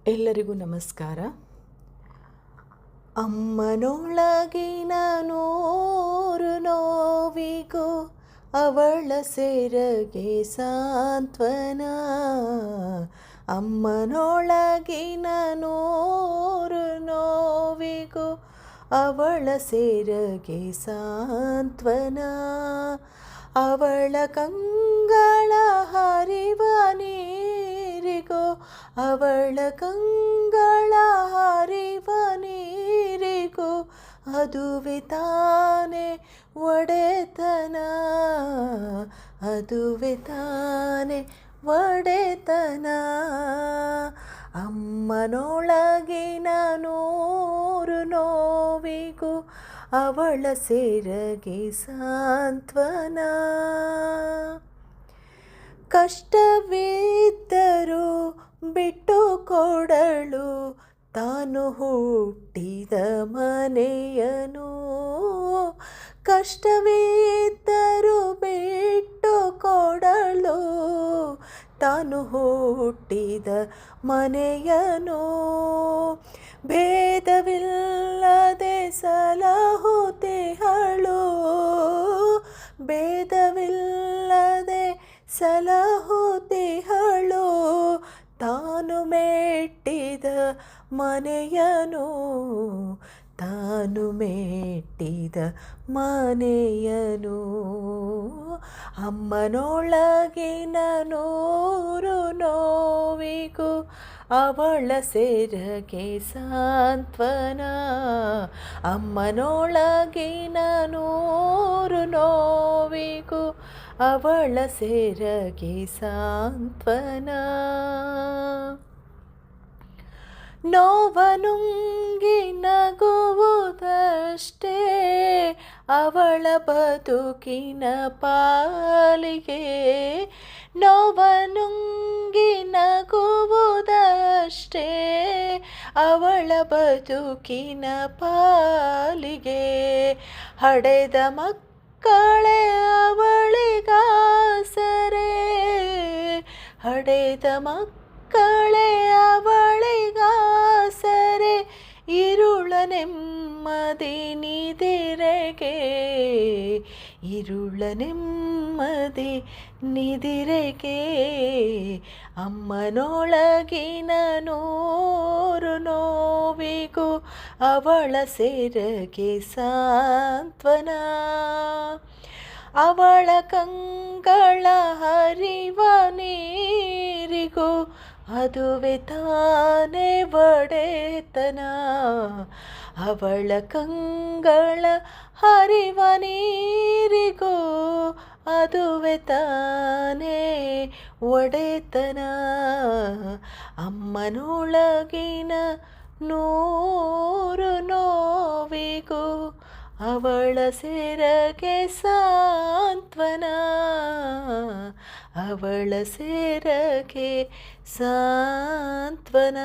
ಎಲ್ಲರಿಗೂ ನಮಸ್ಕಾರ. ಅಮ್ಮನೊಳಗಿನ ನೂರು ನೋವಿಗೂ ಅವಳ ಸೆರಗೆ ಸಾಂತ್ವನ. ಅಮ್ಮನೊಳಗಿನ ನೂರು ನೋವಿಗೂ ಅವಳ ಸೆರಗೆ ಸಾಂತ್ವನ. ಅವಳ ಕಂಗಳ ಹರಿವ ನೀರಿಗೂ ಅವಳ ಕಂಗಳ ಹರಿವ ನೀರಿಗೂ ಅದುವೆ ತಾನೆ ಒಡೆತನ. ಅದುವೆ ತಾನೆ ಒಡೆತನ. ಅಮ್ಮನೊಳಗಿನ ನೂರು ನೋವಿಗೂ ಅವಳ ಸೆರಗೆ ಸಾಂತ್ವನ. ಕಷ್ಟವಿದ್ದರೂ ಬಿಟ್ಟು ಕೊಡಲು ತಾನು ಹುಟ್ಟಿದ ಮನೆಯನು. ಕಷ್ಟವಿದ್ದರೂ ಬಿಟ್ಟು ಕೊಡಲು ತಾನು ಹುಟ್ಟಿದ ಮನೆಯನು. ಭೇದವಿಲ್ಲದೆ ಸಲಹುತಿಹಳು. ಭೇದವಿಲ್ಲದೆ ಸಲಹುತಿಹಳು. ತಾನು ಮೆಟ್ಟಿದ ಮನೆಯನು. ತಾನು ಮೆಟ್ಟಿದ ಮನೆಯನು. ಅಮ್ಮನೊಳಗಿನ ನೂರು ನೋವಿಗೂ ಅವಳ ಸೆರಗೆ ಸಾಂತ್ವನ. ಅಮ್ಮನೊಳಗಿನ ನೂರು ನೋವಿಗೂ ಅವಳ ಸೆರಗೆ ಸಾಂತ್ವನ. ನೋವನುಂಗಿ ನಗುವುದಷ್ಟೇ ಅವಳ ಬದುಕಿನ ಪಾಲಿಗೆ. ನೋವನುಂಗಿ ನಗುವುದಷ್ಟೇ ಅವಳ ಬದುಕಿನ ಪಾಲಿಗೆ. ಹಡೆದ ಮಕ್ಕಳೇ ಅವಳಿಗಾಸರೆ. ಹಡೆದ ಮಕ್ಕಳೇ ಅವಳಿಗಾಸರೆ. ಇರುಳ ನೆಮ್ಮದಿ ನಿದಿರೆಗೆ. ಇರುಳ ನೆಮ್ಮದಿ ನಿದಿರೆಗೆ. ಅಮ್ಮನೊಳಗಿನ ನೂರು ನೋವಿಗೂ ಅವಳ ಸೆರಗೆ ಸಾಂತ್ವನ. ಅವಳ ಕಂಗಳ ಹರಿವ ನೀರಿಗೂ ಅದುವೆ ತಾನೆ ಒಡೆತನ. ಅವಳ ಕಂಗಳ ಹರಿವ ನೀರಿಗೂ ಅದುವೆ ತಾನೆ ಒಡೆತನ. ಅಮ್ಮನೊಳಗಿನ ನೂರು ನೋವಿಗೂ ಅವಳ ಸೆರಗೆ ಸಾಂತ್ವನ. ಅವಳ ಸೆರಗೆ ಸಾಂತ್ವನ.